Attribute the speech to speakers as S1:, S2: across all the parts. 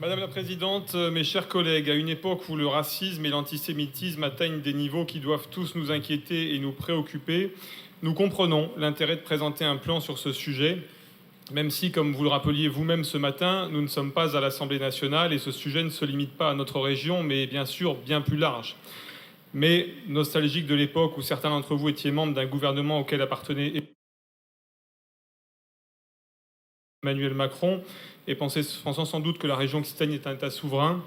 S1: Madame la Présidente, mes chers collègues, à une époque où le racisme et l'antisémitisme atteignent des niveaux qui doivent tous nous inquiéter et nous préoccuper, nous comprenons l'intérêt de présenter un plan sur ce sujet, même si, comme vous le rappeliez vous-même ce matin, nous ne sommes pas à l'Assemblée nationale et ce sujet ne se limite pas à notre région, mais bien sûr bien plus large. Mais nostalgique de l'époque où certains d'entre vous étiez membres d'un gouvernement auquel appartenait Emmanuel Macron, et pensant sans doute que la région Occitanie est un État souverain,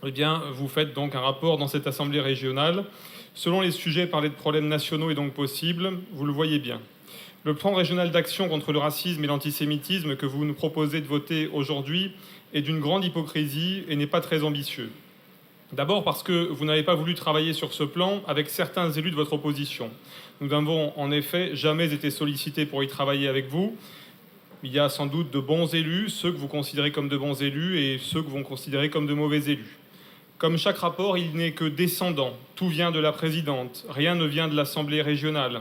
S1: eh bien, vous faites donc un rapport dans cette Assemblée régionale. Selon les sujets, parler de problèmes nationaux est donc possible, vous le voyez bien. Le plan régional d'action contre le racisme et l'antisémitisme que vous nous proposez de voter aujourd'hui est d'une grande hypocrisie et n'est pas très ambitieux. D'abord parce que vous n'avez pas voulu travailler sur ce plan avec certains élus de votre opposition. Nous n'avons en effet jamais été sollicités pour y travailler avec vous. Il y a sans doute de bons élus, ceux que vous considérez comme de bons élus et ceux que vous considérez comme de mauvais élus. Comme chaque rapport, il n'est que descendant. Tout vient de la présidente, rien ne vient de l'Assemblée régionale.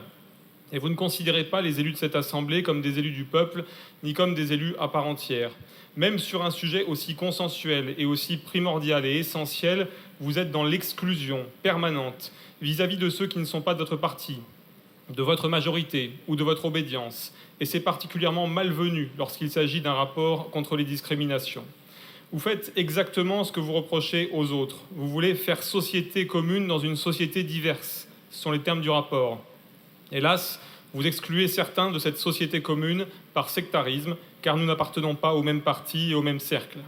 S1: Et vous ne considérez pas les élus de cette Assemblée comme des élus du peuple, ni comme des élus à part entière. Même sur un sujet aussi consensuel et aussi primordial et essentiel, vous êtes dans l'exclusion permanente vis-à-vis de ceux qui ne sont pas de votre parti, de votre majorité ou de votre obédience. Et c'est particulièrement malvenu lorsqu'il s'agit d'un rapport contre les discriminations. Vous faites exactement ce que vous reprochez aux autres. Vous voulez faire société commune dans une société diverse. Ce sont les termes du rapport. Hélas, vous excluez certains de cette société commune par sectarisme, car nous n'appartenons pas au même parti et au même cercle.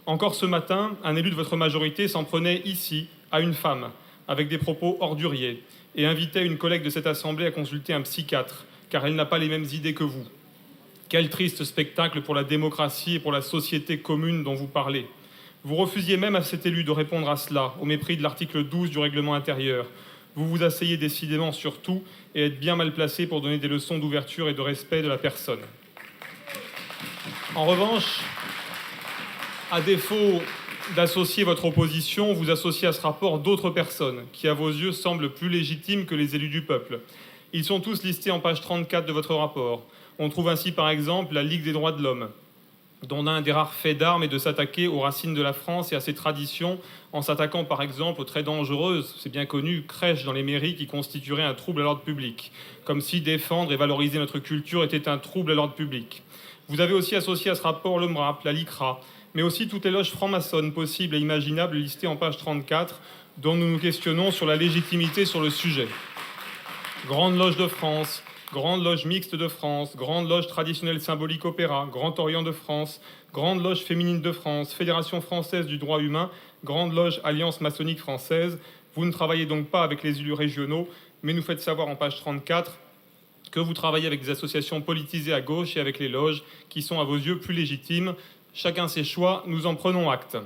S1: Encore ce matin, un élu de votre majorité s'en prenait ici à une femme, avec des propos orduriers, et invitait une collègue de cette Assemblée à consulter un psychiatre, car elle n'a pas les mêmes idées que vous. Quel triste spectacle pour la démocratie et pour la société commune dont vous parlez. Vous refusiez même à cet élu de répondre à cela, au mépris de l'article 12 du règlement intérieur. Vous vous asseyez décidément sur tout et êtes bien mal placé pour donner des leçons d'ouverture et de respect de la personne. En revanche, à défaut d'associer votre opposition, vous associez à ce rapport d'autres personnes qui, à vos yeux, semblent plus légitimes que les élus du peuple. Ils sont tous listés en page 34 de votre rapport. On trouve ainsi, par exemple, la Ligue des droits de l'homme, dont l'un des rares faits d'armes est de s'attaquer aux racines de la France et à ses traditions, en s'attaquant, par exemple, aux très dangereuses, c'est bien connu, crèches dans les mairies qui constitueraient un trouble à l'ordre public, comme si défendre et valoriser notre culture était un trouble à l'ordre public. Vous avez aussi associé à ce rapport le MRAP, la LICRA, mais aussi toutes les loges franc-maçonnes possibles et imaginables listées en page 34, dont nous nous questionnons sur la légitimité sur le sujet. Grande Loge de France, Grande Loge Mixte de France, Grande Loge Traditionnelle Symbolique Opéra, Grand Orient de France, Grande Loge Féminine de France, Fédération Française du Droit Humain, Grande Loge Alliance Maçonnique Française. Vous ne travaillez donc pas avec les élus régionaux, mais nous faites savoir en page 34 que vous travaillez avec des associations politisées à gauche et avec les loges qui sont à vos yeux plus légitimes. Chacun ses choix, nous en prenons acte.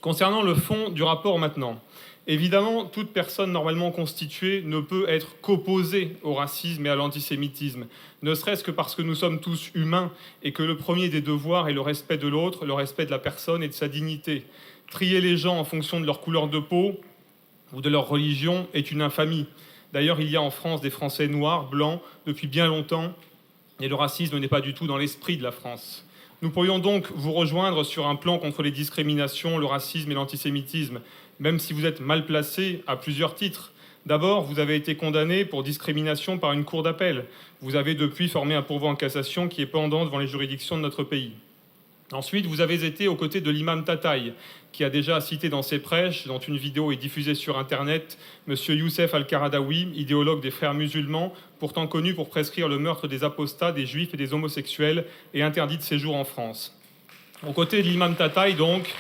S1: Concernant le fond du rapport maintenant, évidemment, toute personne normalement constituée ne peut être qu'opposée au racisme et à l'antisémitisme, ne serait-ce que parce que nous sommes tous humains et que le premier des devoirs est le respect de l'autre, le respect de la personne et de sa dignité. Trier les gens en fonction de leur couleur de peau ou de leur religion est une infamie. D'ailleurs, il y a en France des Français noirs, blancs, depuis bien longtemps, et le racisme n'est pas du tout dans l'esprit de la France. Nous pourrions donc vous rejoindre sur un plan contre les discriminations, le racisme et l'antisémitisme, même si vous êtes mal placé à plusieurs titres. D'abord, vous avez été condamné pour discrimination par une cour d'appel. Vous avez depuis formé un pourvoi en cassation qui est pendant devant les juridictions de notre pays. Ensuite, vous avez été aux côtés de l'imam Tataï, qui a déjà cité dans ses prêches, dont une vidéo est diffusée sur Internet, M. Youssef Al-Qaradawi, idéologue des frères musulmans, pourtant connu pour prescrire le meurtre des apostats, des juifs et des homosexuels, et interdit de séjour en France. Aux côtés de l'imam Tataï, donc,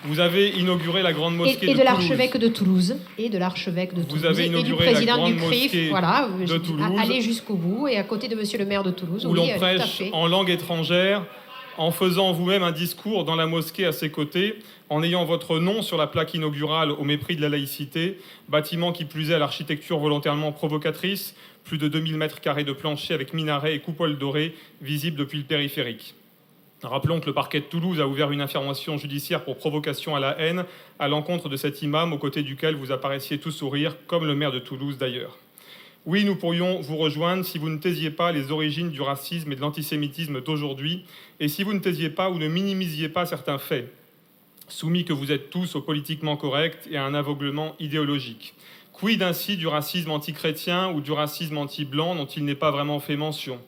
S1: vous avez inauguré la grande mosquée de Toulouse.
S2: L'archevêque de Toulouse. Et de l'archevêque de Toulouse.
S1: Vous avez inauguré et du président du CRIF,
S2: voilà,
S1: de Toulouse.
S2: Allez jusqu'au bout, et à côté de monsieur le maire de Toulouse.
S1: Où l'on prêche en langue étrangère, en faisant vous-même un discours dans la mosquée à ses côtés, en ayant votre nom sur la plaque inaugurale au mépris de la laïcité, bâtiment qui plus est à l'architecture volontairement provocatrice, plus de 2000 mètres carrés de plancher avec minaret et coupole dorée, visible depuis le périphérique. Rappelons que le parquet de Toulouse a ouvert une information judiciaire pour provocation à la haine à l'encontre de cet imam aux côtés duquel vous apparaissiez tout sourire, comme le maire de Toulouse d'ailleurs. Oui, nous pourrions vous rejoindre si vous ne taisiez pas les origines du racisme et de l'antisémitisme d'aujourd'hui, et si vous ne taisiez pas ou ne minimisiez pas certains faits. soumis que vous êtes tous au politiquement correct et à un aveuglement idéologique. Quid ainsi du racisme antichrétien ou du racisme anti-blanc dont il n'est pas vraiment fait mention?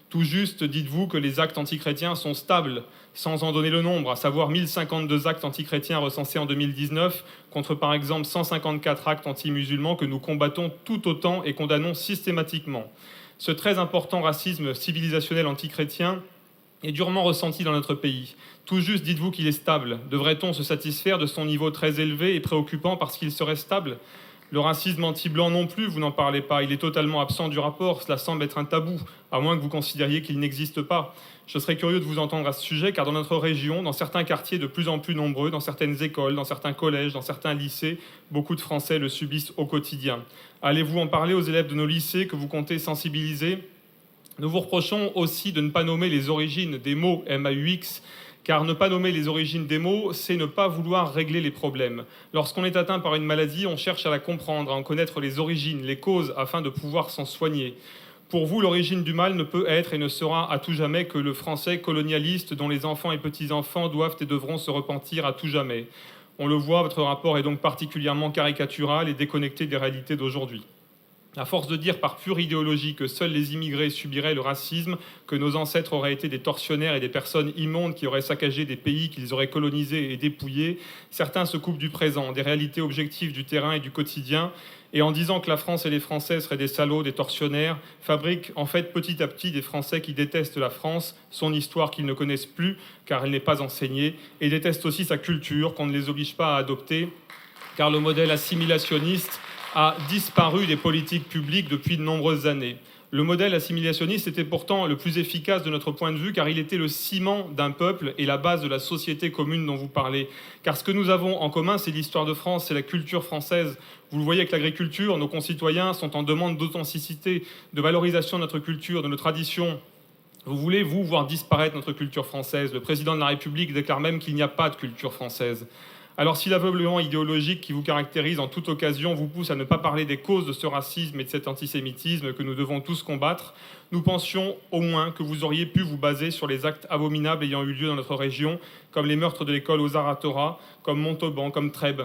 S1: Tout juste, dites-vous que les actes antichrétiens sont stables, sans en donner le nombre, à savoir 1052 actes antichrétiens recensés en 2019, contre par exemple 154 actes anti-musulmans que nous combattons tout autant et condamnons systématiquement. Ce très important racisme civilisationnel antichrétien est durement ressenti dans notre pays. Tout juste, dites-vous qu'il est stable. Devrait-on se satisfaire de son niveau très élevé et préoccupant parce qu'il serait stable ? Le racisme anti-blanc non plus, vous n'en parlez pas. Il est totalement absent du rapport. Cela semble être un tabou, à moins que vous considériez qu'il n'existe pas. Je serais curieux de vous entendre à ce sujet, car dans notre région, dans certains quartiers de plus en plus nombreux, dans certaines écoles, dans certains collèges, dans certains lycées, beaucoup de Français le subissent au quotidien. Allez-vous en parler aux élèves de nos lycées que vous comptez sensibiliser ? Nous vous reprochons aussi de ne pas nommer les origines des mots MAUX, car ne pas nommer les origines des mots, c'est ne pas vouloir régler les problèmes. Lorsqu'on est atteint par une maladie, on cherche à la comprendre, à en connaître les origines, les causes, afin de pouvoir s'en soigner. Pour vous, l'origine du mal ne peut être et ne sera à tout jamais que le français colonialiste dont les enfants et petits-enfants doivent et devront se repentir à tout jamais. On le voit, votre rapport est donc particulièrement caricatural et déconnecté des réalités d'aujourd'hui. À force de dire par pure idéologie que seuls les immigrés subiraient le racisme, que nos ancêtres auraient été des tortionnaires et des personnes immondes qui auraient saccagé des pays qu'ils auraient colonisés et dépouillés, certains se coupent du présent, des réalités objectives du terrain et du quotidien, et en disant que la France et les Français seraient des salauds, des tortionnaires, fabriquent en fait petit à petit des Français qui détestent la France, son histoire qu'ils ne connaissent plus car elle n'est pas enseignée, et détestent aussi sa culture qu'on ne les oblige pas à adopter, car le modèle assimilationniste a disparu des politiques publiques depuis de nombreuses années. Le modèle assimilationniste était pourtant le plus efficace de notre point de vue, car il était le ciment d'un peuple et la base de la société commune dont vous parlez. Car ce que nous avons en commun, c'est l'histoire de France, c'est la culture française. Vous le voyez avec l'agriculture, nos concitoyens sont en demande d'authenticité, de valorisation de notre culture, de nos traditions. Vous voulez, vous, voir disparaître notre culture française. Le président de la République déclare même qu'il n'y a pas de culture française. Alors si l'aveuglement idéologique qui vous caractérise en toute occasion vous pousse à ne pas parler des causes de ce racisme et de cet antisémitisme que nous devons tous combattre, nous pensions au moins que vous auriez pu vous baser sur les actes abominables ayant eu lieu dans notre région, comme les meurtres de l'école aux Aratora, comme Montauban, comme Trèbes.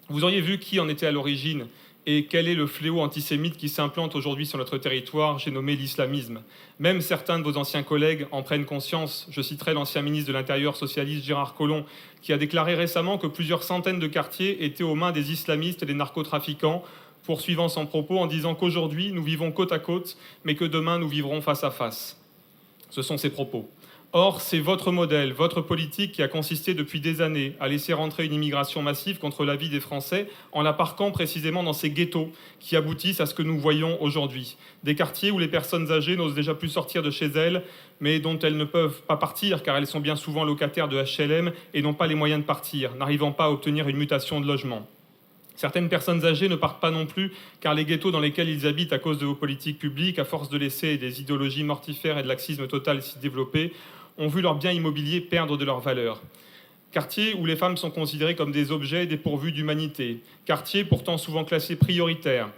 S1: Vous auriez vu qui en était à l'origine et quel est le fléau antisémite qui s'implante aujourd'hui sur notre territoire, j'ai nommé l'islamisme. Même certains de vos anciens collègues en prennent conscience. Je citerai l'ancien ministre de l'Intérieur socialiste Gérard Collomb, qui a déclaré récemment que plusieurs centaines de quartiers étaient aux mains des islamistes et des narcotrafiquants, poursuivant son propos en disant qu'aujourd'hui nous vivons côte à côte, mais que demain nous vivrons face à face. Ce sont ses propos. Or, c'est votre modèle, votre politique qui a consisté depuis des années à laisser rentrer une immigration massive contre l'avis des Français en la parquant précisément dans ces ghettos qui aboutissent à ce que nous voyons aujourd'hui. Des quartiers où les personnes âgées n'osent déjà plus sortir de chez elles, mais dont elles ne peuvent pas partir car elles sont bien souvent locataires de HLM et n'ont pas les moyens de partir, n'arrivant pas à obtenir une mutation de logement. Certaines personnes âgées ne partent pas non plus, car les ghettos dans lesquels ils habitent à cause de vos politiques publiques, à force de laisser des idéologies mortifères et de laxisme total s'y développer, ont vu leurs biens immobiliers perdre de leur valeur. Quartiers où les femmes sont considérées comme des objets dépourvus d'humanité. Quartiers pourtant souvent classés prioritaires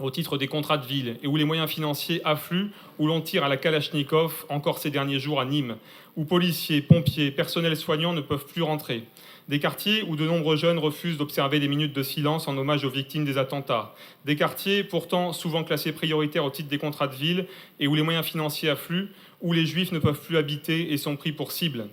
S1: au titre des contrats de ville et où les moyens financiers affluent, où l'on tire à la Kalachnikov, encore ces derniers jours à Nîmes, où policiers, pompiers, personnels soignants ne peuvent plus rentrer. Des quartiers où de nombreux jeunes refusent d'observer des minutes de silence en hommage aux victimes des attentats. Des quartiers pourtant souvent classés prioritaires au titre des contrats de ville et où les moyens financiers affluent, où les juifs ne peuvent plus habiter et sont pris pour cible.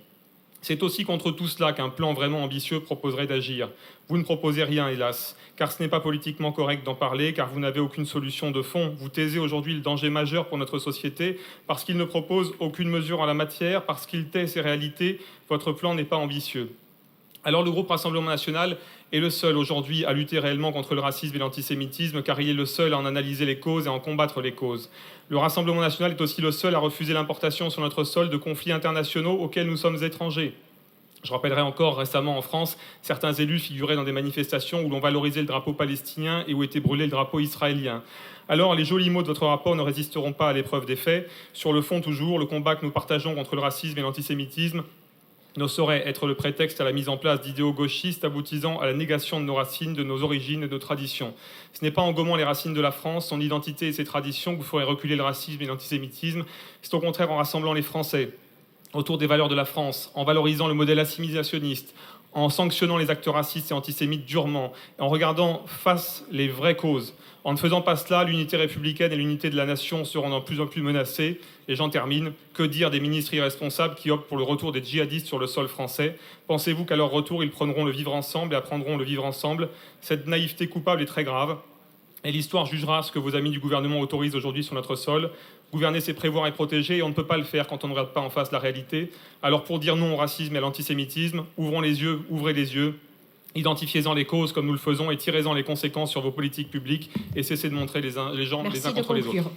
S1: C'est aussi contre tout cela qu'un plan vraiment ambitieux proposerait d'agir. Vous ne proposez rien, hélas, car ce n'est pas politiquement correct d'en parler, car vous n'avez aucune solution de fond. Vous taisez aujourd'hui le danger majeur pour notre société, parce qu'il ne propose aucune mesure en la matière, parce qu'il tait ces réalités, votre plan n'est pas ambitieux. Alors le groupe Rassemblement National est le seul aujourd'hui à lutter réellement contre le racisme et l'antisémitisme, car il est le seul à en analyser les causes et à en combattre les causes. Le Rassemblement National est aussi le seul à refuser l'importation sur notre sol de conflits internationaux auxquels nous sommes étrangers. Je rappellerai encore récemment en France, certains élus figuraient dans des manifestations où l'on valorisait le drapeau palestinien et où était brûlé le drapeau israélien. Alors les jolis mots de votre rapport ne résisteront pas à l'épreuve des faits. Sur le fond toujours, le combat que nous partageons contre le racisme et l'antisémitisme ne saurait être le prétexte à la mise en place d'idéaux gauchistes aboutissant à la négation de nos racines, de nos origines et de nos traditions. Ce n'est pas en gommant les racines de la France, son identité et ses traditions que vous ferez reculer le racisme et l'antisémitisme. C'est au contraire en rassemblant les Français autour des valeurs de la France, en valorisant le modèle assimilationniste, en sanctionnant les actes racistes et antisémites durement, en regardant face les vraies causes. En ne faisant pas cela, l'unité républicaine et l'unité de la nation seront de plus en plus menacées. Et j'en termine. Que dire des ministres irresponsables qui optent pour le retour des djihadistes sur le sol français? Pensez-vous qu'à leur retour, ils prendront le vivre ensemble et apprendront le vivre ensemble? Cette naïveté coupable est très grave. Et l'histoire jugera ce que vos amis du gouvernement autorisent aujourd'hui sur notre sol. Gouverner, c'est prévoir et protéger, et on ne peut pas le faire quand on ne regarde pas en face la réalité. Alors pour dire non au racisme et à l'antisémitisme, ouvrons les yeux, ouvrez les yeux, identifiez-en les causes comme nous le faisons et tirez-en les conséquences sur vos politiques publiques et cessez de montrer les gens les uns contre les autres.